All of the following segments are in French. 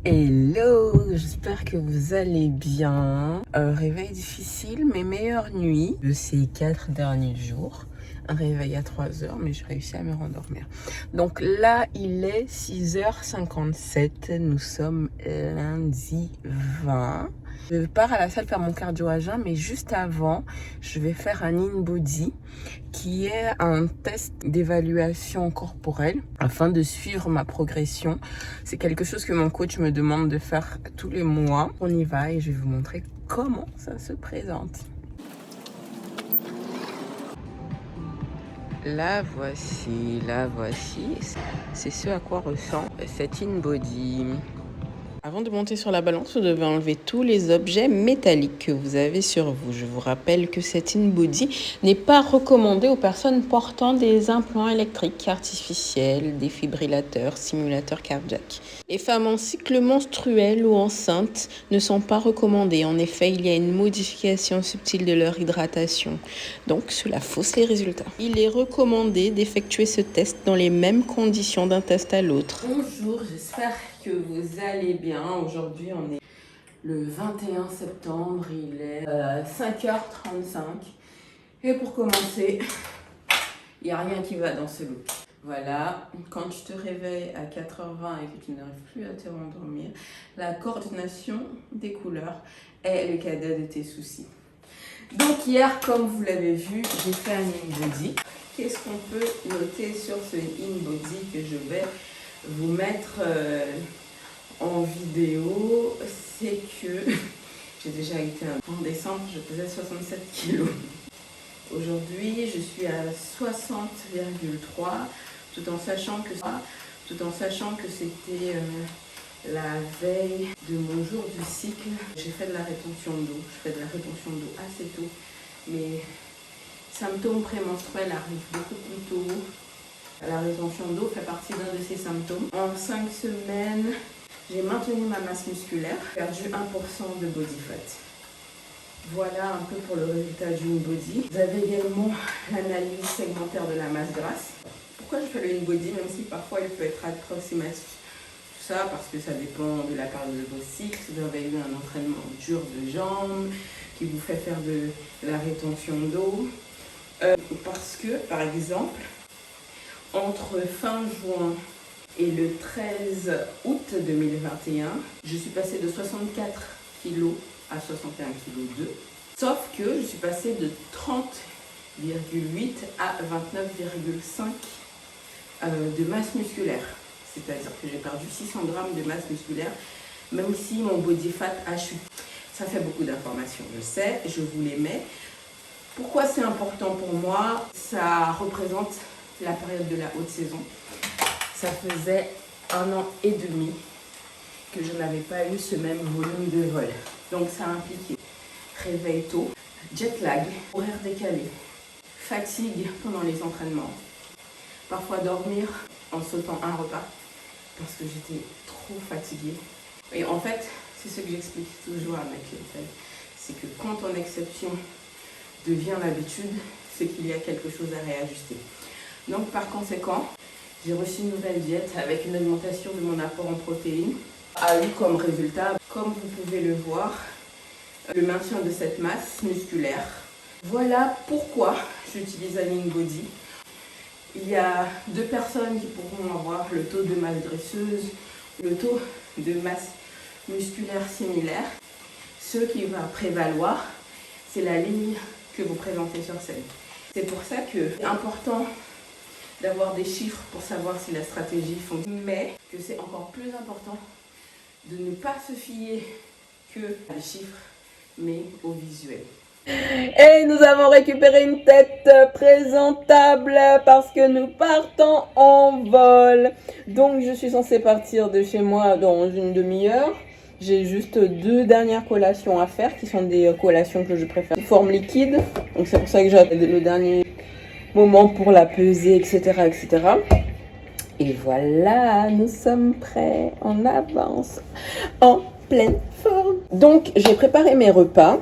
Hello, j'espère que vous allez bien. Réveil difficile, mais meilleure nuit de ces 4 derniers jours. Un réveil à 3 heures, mais j'ai réussi à me rendormir. Donc là, il est 6h57. Nous sommes lundi 20. Je pars à la salle faire mon cardio à jeun, mais juste avant, je vais faire un in-body qui est un test d'évaluation corporelle afin de suivre ma progression. C'est quelque chose que mon coach me demande de faire tous les mois. On y va et je vais vous montrer comment ça se présente. La voici. C'est ce à quoi ressemble cette in-body. Avant de monter sur la balance, vous devez enlever tous les objets métalliques que vous avez sur vous. Je vous rappelle que cette in-body n'est pas recommandée aux personnes portant des implants électriques artificiels, défibrillateurs, simulateurs cardiaques. Les femmes en cycle menstruel ou enceintes ne sont pas recommandées. En effet, il y a une modification subtile de leur hydratation. Donc, cela fausse les résultats. Il est recommandé d'effectuer ce test dans les mêmes conditions d'un test à l'autre. Bonjour, j'espère que vous allez bien. Aujourd'hui, on est le 21 septembre, il est 5h35. Et pour commencer, il n'y a rien qui va dans ce look. Voilà, quand je te réveille à 4h20 et que tu n'arrives plus à te rendormir, la coordination des couleurs est le cadet de tes soucis. Donc hier, comme vous l'avez vu, j'ai fait un in-body. Qu'est-ce qu'on peut noter sur ce in-body que je vais vous mettre en vidéo? C'est que j'ai déjà été en décembre, je pesais 67 kg. Aujourd'hui, je suis à 60,3, tout en sachant que c'était la veille de mon jour du cycle. J'ai fait de la rétention d'eau. Je fais de la rétention d'eau assez tôt. Mes symptômes prémenstruels arrivent beaucoup plus tôt. La rétention d'eau fait partie d'un de ces symptômes. En 5 semaines, j'ai maintenu ma masse musculaire, perdu 1% de body fat. Voilà un peu pour le résultat du in-body. Vous avez également l'analyse segmentaire de la masse grasse. Pourquoi je fais le in-body, même si parfois il peut être approximatif? Tout ça parce que ça dépend de la période de vos cycles. Si vous avez eu un entraînement dur de jambes qui vous fait faire de la rétention d'eau. Parce que, par exemple, entre fin juin et le 13 août 2021, je suis passée de 64 kg à 61,2 kg. Sauf que je suis passée de 30,8 à 29,5 de masse musculaire. C'est-à-dire que j'ai perdu 600 grammes de masse musculaire, même si mon body fat a chuté. Ça fait beaucoup d'informations, je sais, je vous les mets. Pourquoi c'est important pour moi? Ça représente la période de la haute saison. Ça faisait 1 an et demi que je n'avais pas eu ce même volume de vol. Donc ça a impliqué réveil tôt, jet lag, horaire décalé, fatigue pendant les entraînements, parfois dormir en sautant un repas parce que j'étais trop fatiguée. Et en fait, c'est ce que j'explique toujours à ma clientèle, c'est que quand ton exception devient l'habitude, c'est qu'il y a quelque chose à réajuster. Donc par conséquent, j'ai reçu une nouvelle diète avec une augmentation de mon apport en protéines. A eu comme résultat, comme vous pouvez le voir, le maintien de cette masse musculaire. Voilà pourquoi j'utilise un in-body. Il y a 2 personnes qui pourront avoir le taux de masse graisseuse, le taux de masse musculaire similaire. Ce qui va prévaloir, c'est la ligne que vous présentez sur scène. C'est pour ça que c'est important d'avoir des chiffres pour savoir si la stratégie fonctionne, mais que c'est encore plus important de ne pas se fier que à des chiffres, mais au visuel. Et nous avons récupéré une tête présentable parce que nous partons en vol. Donc je suis censée partir de chez moi dans une demi-heure. J'ai juste 2 dernières collations à faire qui sont des collations que je préfère sous forme liquide. Donc c'est pour ça que j'ai le dernier moment pour la peser, etc., etc. Et voilà, nous sommes prêts, on avance en pleine forme. Donc j'ai préparé mes repas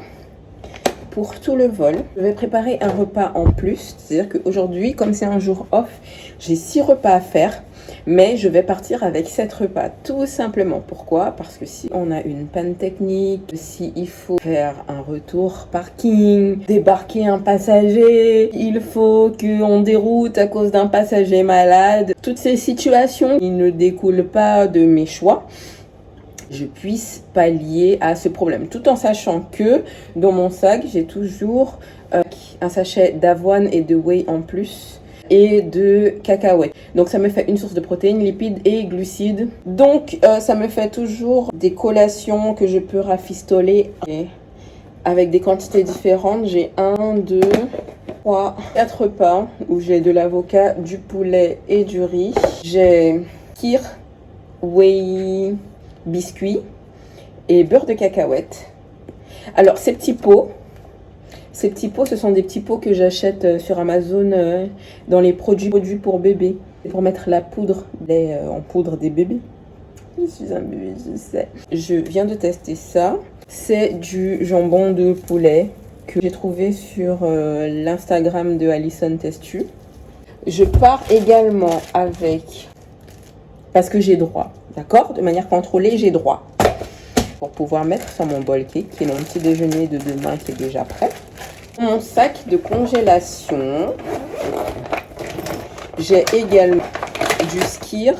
pour tout le vol. Je vais préparer un repas en plus, c'est-à-dire qu'aujourd'hui, comme c'est un jour off, j'ai 6 repas à faire. Mais je vais partir avec 7 repas, tout simplement. Pourquoi? Parce que si on a une panne technique, si il faut faire un retour parking, débarquer un passager, il faut qu'on déroute à cause d'un passager malade, toutes ces situations qui ne découlent pas de mes choix, je puisse pallier à ce problème. Tout en sachant que dans mon sac, j'ai toujours un sachet d'avoine et de whey en plus et de cacahuètes. Donc ça me fait une source de protéines, lipides et glucides. Donc ça me fait toujours des collations que je peux rafistoler avec des quantités différentes. J'ai 1, 2, 3, 4 repas où j'ai de l'avocat, du poulet et du riz. J'ai kir, whey, biscuits et beurre de cacahuète. Alors ces petits pots, ce sont des petits pots que j'achète sur Amazon dans les produits pour bébés. Pour mettre la poudre en poudre des bébés. Je suis un bébé, je sais. Je viens de tester ça. C'est du jambon de poulet que j'ai trouvé sur l'Instagram de Alison Testu. Je pars également avec, parce que j'ai droit, d'accord? De manière contrôlée, j'ai droit. Pour pouvoir mettre sur mon bol cake, qui est mon petit déjeuner de demain qui est déjà prêt. Mon sac de congélation. J'ai également du skyr,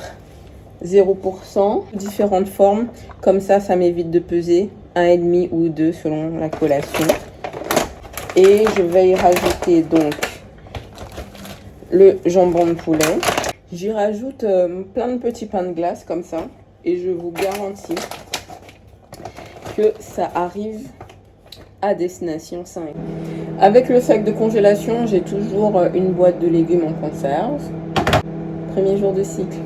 0%, différentes formes. Comme ça m'évite de peser 1,5 ou 2 selon la collation. Et je vais y rajouter donc le jambon de poulet. J'y rajoute plein de petits pains de glace comme ça. Et je vous garantis que ça arrive à destination sain. Avec le sac de congélation, j'ai toujours une boîte de légumes en conserve. Premier jour de cycle.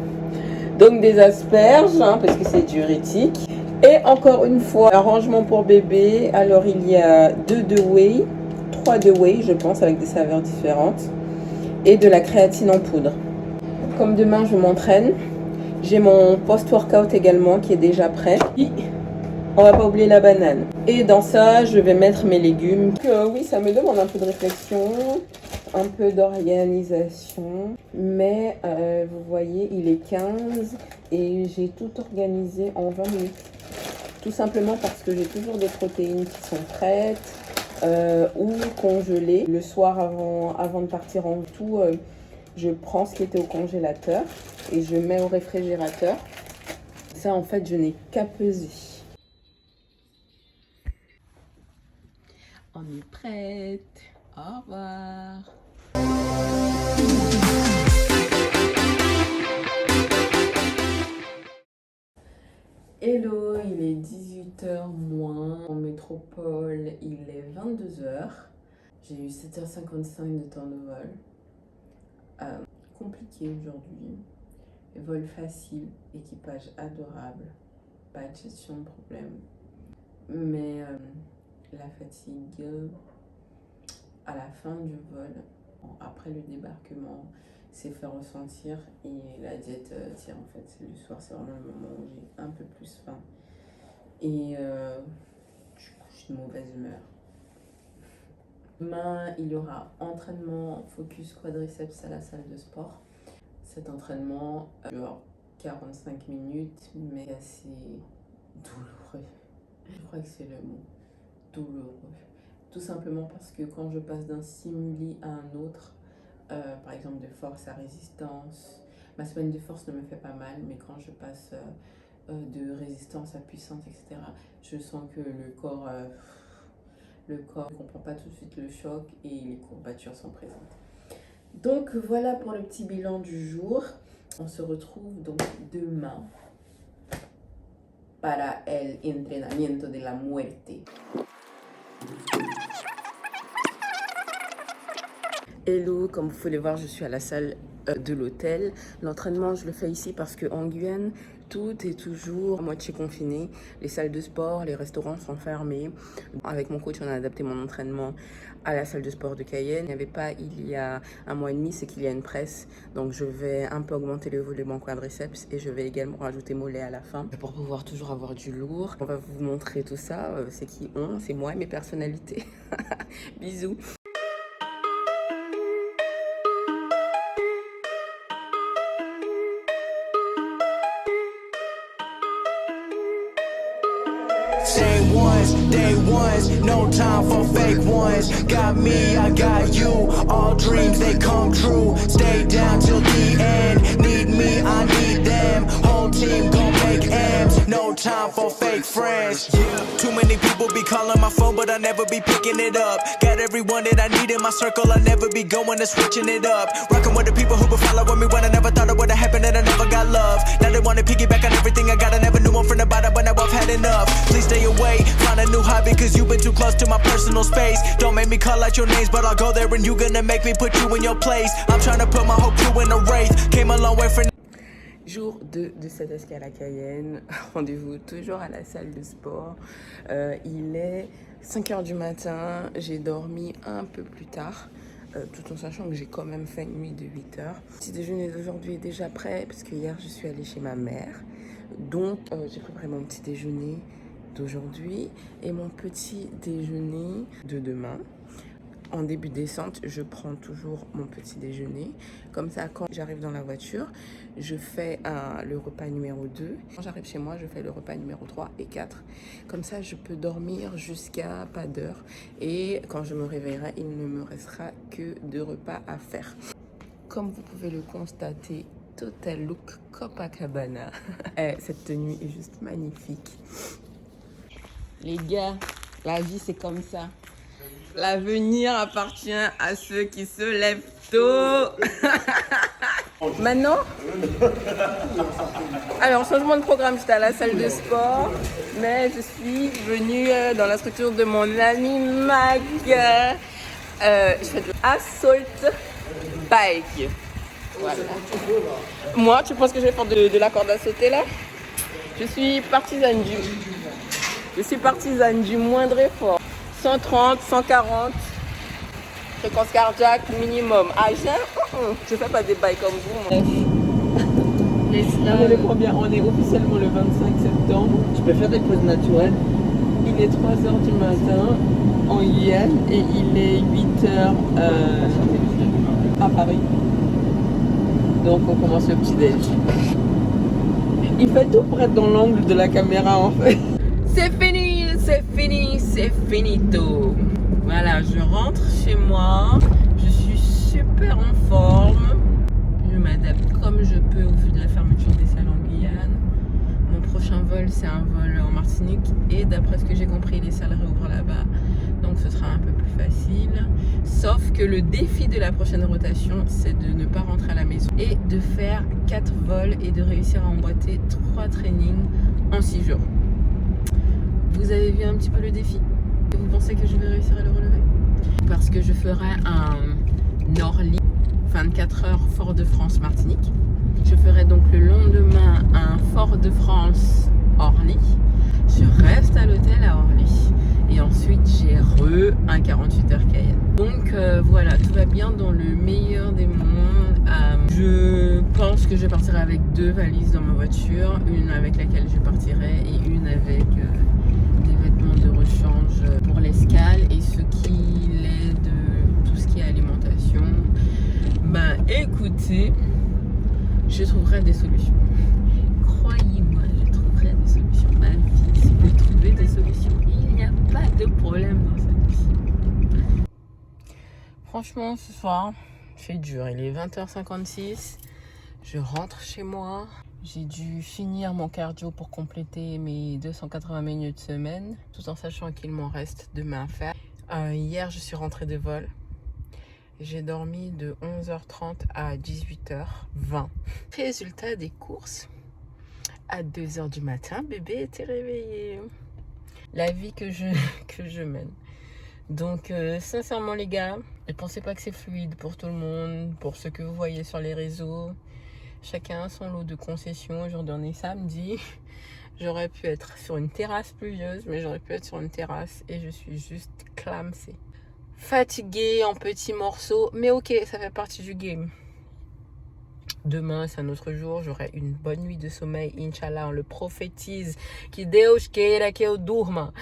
Donc des asperges, parce que c'est diurétique. Et encore une fois, arrangement pour bébé. Alors il y a 2 de whey, 3 de whey, je pense, avec des saveurs différentes. Et de la créatine en poudre. Comme demain, je m'entraîne. J'ai mon post-workout également qui est déjà prêt. On va pas oublier la banane. Et dans ça, je vais mettre mes légumes. Oui, ça me demande un peu de réflexion, un peu d'organisation. Mais vous voyez, il est 15 et j'ai tout organisé en 20 minutes. Tout simplement parce que j'ai toujours des protéines qui sont prêtes ou congelées. Le soir, avant de partir en tout, je prends ce qui était au congélateur et je mets au réfrigérateur. Ça, en fait, je n'ai qu'à peser. On est prête. Au revoir. Hello, il est 18h moins. En métropole, il est 22h. J'ai eu 7h55 de temps de vol. Compliqué aujourd'hui. Vol facile, équipage adorable. Pas de gestion de problème. Mais la fatigue à la fin du vol, après le débarquement, s'est fait ressentir et la diète tire en fait. Le soir, c'est vraiment le moment où j'ai un peu plus faim et du coup, je suis de mauvaise humeur. Demain, il y aura entraînement focus quadriceps à la salle de sport. Cet entraînement dure 45 minutes, mais assez douloureux. Je crois que c'est le mot, douloureux. Tout simplement parce que quand je passe d'un stimuli à un autre, par exemple de force à résistance, ma semaine de force ne me fait pas mal, mais quand je passe de résistance à puissance, etc., je sens que le corps ne comprend pas tout de suite le choc et les courbatures sont présentes. Donc voilà pour le petit bilan du jour. On se retrouve donc demain para el entrenamiento de la muerte. Hello, comme vous pouvez le voir, je suis à la salle de l'hôtel. L'entraînement, je le fais ici parce qu'en Guyane, tout est toujours à moitié confiné. Les salles de sport, les restaurants sont fermés. Avec mon coach, on a adapté mon entraînement à la salle de sport de Cayenne. Il n'y avait pas il y a 1 mois et demi, c'est qu'il y a une presse. Donc je vais un peu augmenter le volume en quadriceps et je vais également rajouter mollet à la fin pour pouvoir toujours avoir du lourd. On va vous montrer tout ça. C'est qui on, c'est moi et mes personnalités. Bisous. ones, day ones, no time for fake ones. Got me, I got you, all dreams they come true. Stay down till the end, need me, I need them. Whole team gon' make M's, no time for fake friends. Too many people be calling my phone, but I never be picking it up. Got everyone that I need in my circle, I never be going and switching it up. Rocking with the people who been following me when I never thought it would've happened and I never got love. Now they wanna piggyback on everything I got, I never knew one from the bottom, but now I've had enough. Please stay away, find a new hobby, cause you've been too close to my personal space. Don't make me call out your names, but I'll go there and you gonna make me put you in your place. I'm trying to put my whole crew in a wraith, came a long way for. Jour 2 de cette escale à Cayenne, rendez-vous toujours à la salle de sport. Il est 5h du matin, j'ai dormi un peu plus tard, tout en sachant que j'ai quand même fait une nuit de 8h. Le petit déjeuner d'aujourd'hui est déjà prêt, parce que hier je suis allée chez ma mère. Donc j'ai préparé mon petit déjeuner d'aujourd'hui et mon petit déjeuner de demain. En début de descente, je prends toujours mon petit déjeuner. Comme ça, quand j'arrive dans la voiture, je fais le repas numéro 2. Quand j'arrive chez moi, je fais le repas numéro 3 et 4. Comme ça, je peux dormir jusqu'à pas d'heure. Et quand je me réveillerai, il ne me restera que 2 repas à faire. Comme vous pouvez le constater, total look Copacabana. Cette tenue est juste magnifique. Les gars, la vie c'est comme ça. L'avenir appartient à ceux qui se lèvent tôt. Maintenant, alors changement de programme, j'étais à la salle de sport, mais je suis venue dans la structure de mon ami Mag. Je fais de assault bike. Voilà. Moi, tu penses que je vais faire de la corde à sauter là? Je suis partisane du moindre effort. 130, 140, fréquence cardiaque minimum. À jeun, je fais pas des bails comme vous. On est le combien? On est officiellement le 25 septembre. Tu peux faire des pauses naturelles. Il est 3h du matin en IM et il est 8h à Paris. Donc on commence le petit déj. Il fait tout pour être dans l'angle de la caméra en fait. C'est fini, c'est fini, c'est finito. Voilà, je rentre chez moi. Je suis super en forme. Je m'adapte comme je peux au vu de la fermeture des salles en Guyane. Mon prochain vol, c'est un vol en Martinique. Et d'après ce que j'ai compris, les salles réouvrent là-bas. Donc ce sera un peu plus facile. Sauf que le défi de la prochaine rotation, c'est de ne pas rentrer à la maison. Et de faire 4 vols et de réussir à emboîter 3 trainings en 6 jours. Vous avez vu un petit peu le défi? Et vous pensez que je vais réussir à le relever? Parce que je ferai un Orly 24 heures Fort-de-France-Martinique. Je ferai donc le lendemain un Fort-de-France Orly. Je reste à l'hôtel à Orly. Et ensuite j'ai un 48 heures Cayenne. Donc voilà, tout va bien dans le meilleur des mondes. Je pense que je partirai avec 2 valises dans ma voiture. Une avec laquelle je partirai et une avec des vêtements de rechange pour l'escale et ce qui est de tout ce qui est alimentation. Ben écoutez, je trouverai des solutions. Croyez-moi, je trouverai des solutions. Ma vie, si vous trouvez des solutions, il n'y a pas de problème dans cette vie. Franchement, ce soir, c'est dur. Il est 20h56. Je rentre chez moi. J'ai dû finir mon cardio pour compléter mes 280 minutes semaine, tout en sachant qu'il m'en reste demain à faire. Hier, je suis rentrée de vol. J'ai dormi de 11h30 à 18h20. Résultat des courses. À 2h du matin, bébé était réveillé. La vie que je mène. Donc, sincèrement, les gars, ne pensez pas que c'est fluide pour tout le monde, pour ceux que vous voyez sur les réseaux. Chacun a son lot de concessions. Aujourd'hui, on est samedi. J'aurais pu être sur une terrasse pluvieuse, mais j'aurais pu être sur une terrasse et je suis juste clamsée. Fatiguée en petits morceaux, mais ok, ça fait partie du game. Demain, c'est un autre jour. J'aurai une bonne nuit de sommeil, Inch'Allah. On le prophétise. Que Deus queira que eu durma.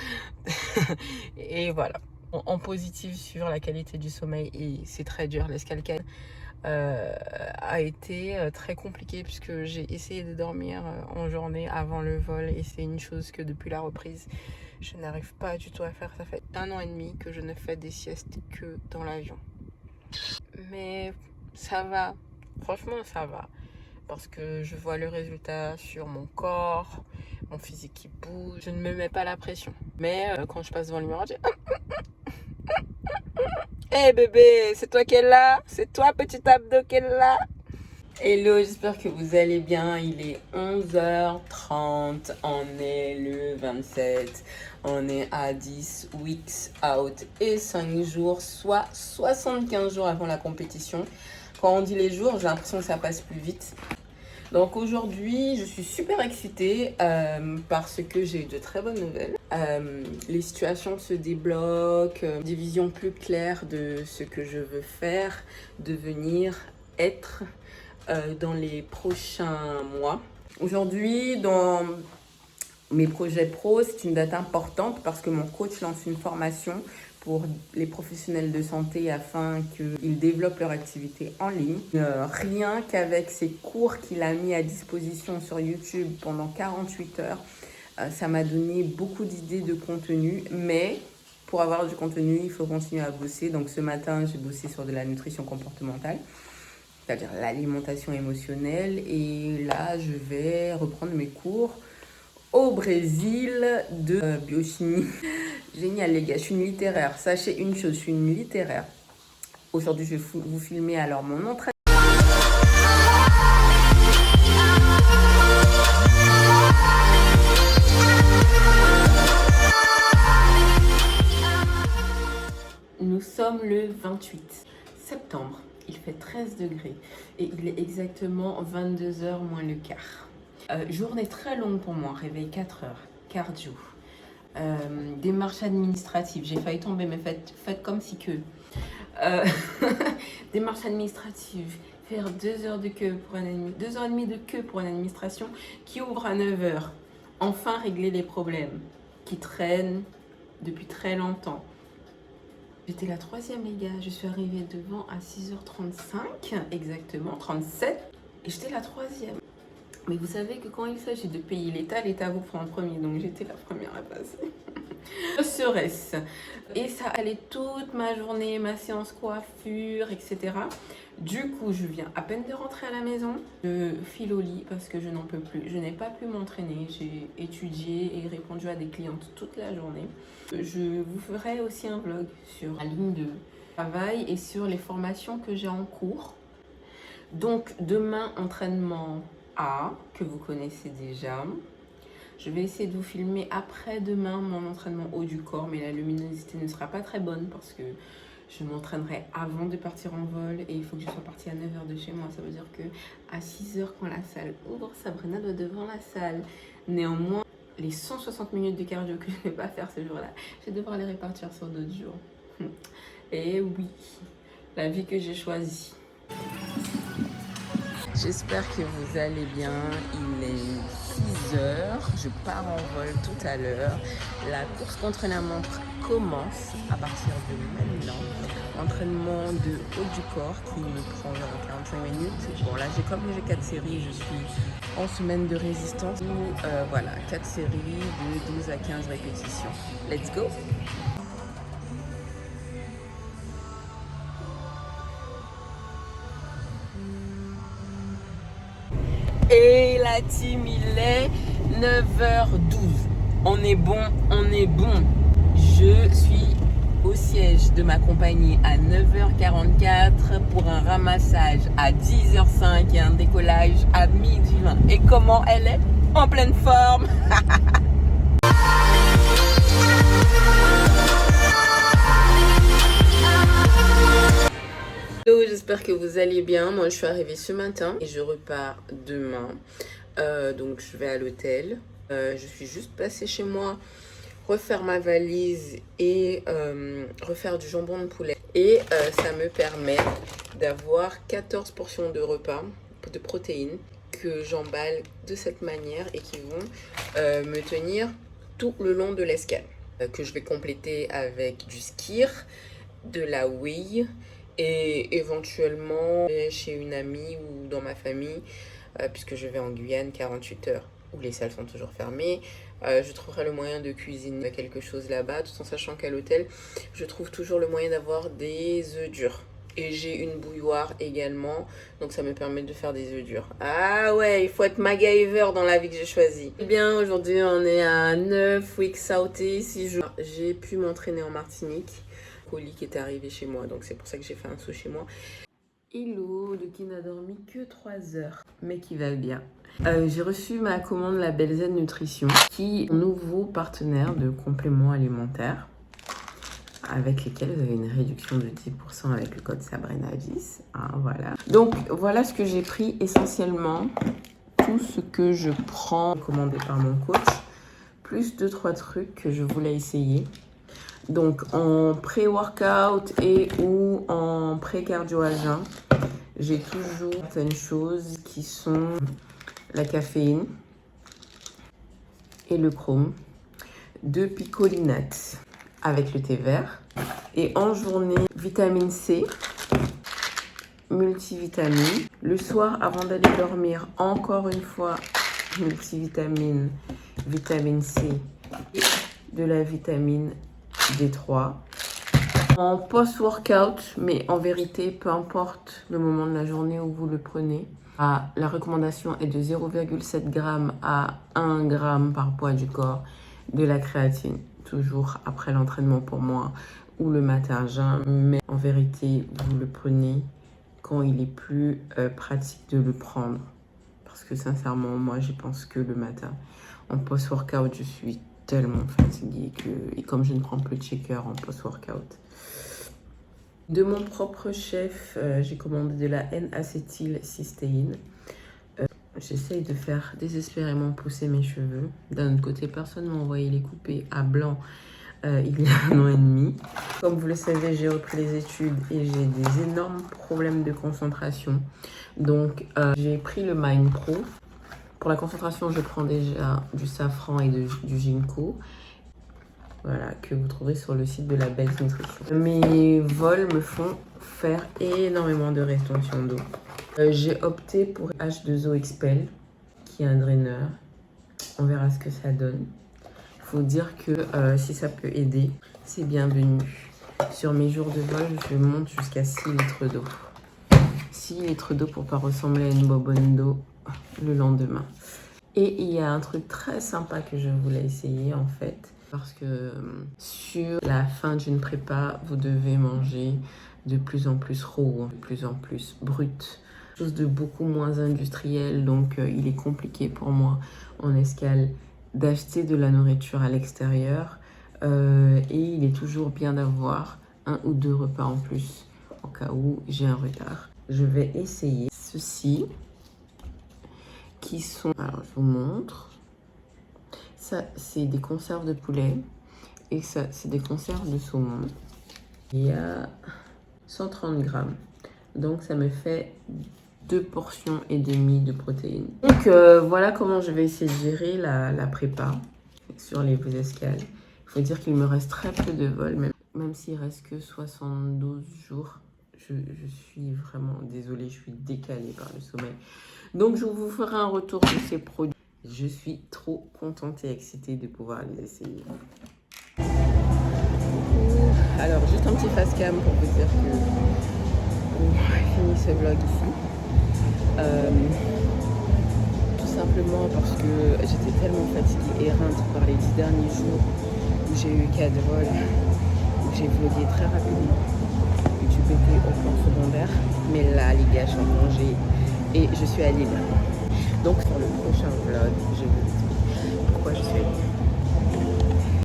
Et voilà. En positif sur la qualité du sommeil. Et c'est très dur. L'escale a été très compliqué puisque j'ai essayé de dormir en journée avant le vol. Et c'est une chose que depuis la reprise, Je n'arrive pas du tout à faire. Ça fait 1 an et demi que je ne fais des siestes que dans l'avion. Mais ça va. Franchement, ça va. Parce que je vois le résultat sur mon corps, mon physique qui bouge. Je ne me mets pas la pression. Mais quand je passe devant le miroir, je dis... Hey bébé, c'est toi qui es là? C'est toi petit abdo qui est là? Hello, j'espère que vous allez bien. Il est 11h30, on est le 27. On est à 10 weeks out et 5 jours, soit 75 jours avant la compétition. Quand on dit les jours, j'ai l'impression que ça passe plus vite. Donc aujourd'hui, je suis super excitée parce que j'ai eu de très bonnes nouvelles. Les situations se débloquent, des visions plus claires de ce que je veux faire, devenir, être dans les prochains mois. Aujourd'hui, dans mes projets pro, c'est une date importante parce que mon coach lance une formation pour les professionnels de santé afin qu'ils développent leur activité en ligne. Rien qu'avec ces cours qu'il a mis à disposition sur YouTube pendant 48 heures, ça m'a donné beaucoup d'idées de contenu, mais pour avoir du contenu, il faut continuer à bosser. Donc ce matin, j'ai bossé sur de la nutrition comportementale, c'est-à-dire l'alimentation émotionnelle, et là, je vais reprendre mes cours au Brésil de biochimie. Génial les gars, je suis une littéraire. Sachez une chose, je suis une littéraire. Aujourd'hui, je vais vous filmer alors mon entraînement. Nous sommes le 28 septembre. Il fait 13 degrés et il est exactement 22h moins le quart. Journée très longue pour moi, réveil 4 heures, cardio. Démarche administrative, j'ai failli tomber, mais faites comme si que. Démarche administrative, faire 2 heures de queue pour 2h30 de queue pour une administration qui ouvre à 9h. Enfin régler les problèmes qui traînent depuis très longtemps. J'étais la 3e les gars, je suis arrivée devant à 6h35, exactement, 37, et j'étais la 3e. Mais vous savez que quand il s'agit de payer l'État vous prend en premier. Donc j'étais la première à passer. Serait-ce. Et ça allait toute ma journée, ma séance coiffure, etc. Du coup, je viens à peine de rentrer à la maison. Je file au lit parce que je n'en peux plus. Je n'ai pas pu m'entraîner. J'ai étudié et répondu à des clientes toute la journée. Je vous ferai aussi un vlog sur la ligne de travail et sur les formations que j'ai en cours. Donc demain, entraînement A, que vous connaissez déjà. Je vais essayer de vous filmer après-demain mon entraînement haut du corps, mais la luminosité ne sera pas très bonne parce que je m'entraînerai avant de partir en vol et il faut que je sois partie à 9h de chez moi. Ça veut dire que à 6h quand la salle ouvre, Sabrina doit devant la salle. Néanmoins, les 160 minutes de cardio que je ne vais pas faire ce jour-là, je vais devoir les répartir sur d'autres jours. Et oui, la vie que j'ai choisie. J'espère que vous allez bien. Il est 6h. Je pars en vol tout à l'heure. La course contre la montre commence à partir de maintenant. Entraînement de haut du corps qui me prend environ 45 minutes. Bon là, comme j'ai 4 séries, je suis en semaine de résistance. Voilà, 4 séries de 12 à 15 répétitions. Let's go! Et la team, il est 9h12. On est bon, on est bon. Je suis au siège de ma compagnie à 9h44 pour un ramassage à 10h05 et un décollage à 12h20. Et comment elle est? En pleine forme. Hello, j'espère que vous allez bien. Moi, je suis arrivée ce matin et je repars demain. Donc, je vais à l'hôtel. Je suis juste passée chez moi, refaire ma valise et refaire du jambon de poulet. Et ça me permet d'avoir 14 portions de repas de protéines que j'emballe de cette manière et qui vont me tenir tout le long de l'escale. Que je vais compléter avec du skyr, de la whey et éventuellement chez une amie ou dans ma famille puisque je vais en Guyane 48 heures. où les salles sont toujours fermées. Je trouverai le moyen de cuisiner quelque chose là-bas, tout en sachant qu'à l'hôtel, je trouve toujours le moyen d'avoir des œufs durs. Et j'ai une bouilloire également, donc ça me permet de faire des œufs durs. Ah ouais, il faut être MacGyver dans la vie que j'ai choisie. Eh bien, aujourd'hui, on est à 9 weeks sauté, 6 jours. J'ai pu m'entraîner en Martinique. Colis qui était arrivé chez moi, donc c'est pour ça que j'ai fait un saut chez moi. Hello, de qui n'a dormi que 3 heures, mais qui va bien. J'ai reçu ma commande Label Z Nutrition, qui est un nouveau partenaire de compléments alimentaires, avec lesquels vous avez une réduction de 10% avec le code Sabrina10. Hein, voilà. Donc voilà ce que j'ai pris essentiellement. Tout ce que je prends commandé par mon coach, plus 2-3 trucs que je voulais essayer. Donc en pré-workout et ou en pré-cardio à jeun, j'ai toujours certaines choses qui sont la caféine et le chrome, 2 picolinates avec le thé vert. Et en journée, vitamine C, multivitamine. Le soir, avant d'aller dormir, encore une fois, multivitamine, vitamine C et de la vitamine D3. En post-workout, mais en vérité, peu importe le moment de la journée où vous le prenez, la recommandation est de 0,7 g à 1 g par poids du corps de la créatine. Toujours après l'entraînement pour moi ou le matin à jeun, mais en vérité vous le prenez quand il est plus pratique de le prendre, parce que sincèrement moi je pense que le matin en post-workout je suis tellement fatiguée et comme je ne prends plus de shaker en post-workout. De mon propre chef, j'ai commandé de la N-acétylcystéine. J'essaye de faire désespérément pousser mes cheveux. D'un autre côté, personne ne m'a envoyé les couper à blanc il y a 1 an et demi. Comme vous le savez, j'ai repris les études et j'ai des énormes problèmes de concentration. Donc, j'ai pris le Mind Pro. Pour la concentration, je prends déjà du safran et du ginkgo. Voilà, que vous trouverez sur le site de Label Z Nutrition. Mes vols me font faire énormément de rétention d'eau. J'ai opté pour H2O Expel, qui est un draineur. On verra ce que ça donne. Il faut dire que si ça peut aider, c'est bienvenu. Sur mes jours de vol, je monte jusqu'à 6 litres d'eau. 6 litres d'eau pour ne pas ressembler à une bobonne d'eau le lendemain. Et il y a un truc très sympa que je voulais essayer en fait. Parce que sur la fin d'une prépa, vous devez manger de plus en plus raw, de plus en plus brut. Chose de beaucoup moins industriel, donc il est compliqué pour moi en escale d'acheter de la nourriture à l'extérieur. Et il est toujours bien d'avoir 1 ou 2 repas en plus, au cas où j'ai un retard. Je vais essayer ceci, qui sont... Alors, je vous montre. Ça, c'est des conserves de poulet. Et ça, c'est des conserves de saumon. Il y a 130 grammes. Donc, ça me fait 2 portions et demie de protéines. Donc, voilà comment je vais essayer de gérer la prépa sur les escales. Il faut dire qu'il me reste très peu de vols, même s'il reste que 72 jours. Je suis vraiment désolée, je suis décalée par le sommeil. Donc, je vous ferai un retour de ces produits. Je suis trop contente et excitée de pouvoir les essayer. Alors, juste un petit face cam pour vous dire que on finit ce vlog ici. Tout simplement parce que j'étais tellement fatiguée et éreinte par les 10 derniers jours où j'ai eu 4 vols, où j'ai vlogué très rapidement. YouTube était au plan secondaire, mais là, les gars, je suis en congé et je suis à Lille. Donc, sur le prochain vlog, je vous explique pourquoi je suis à Lille.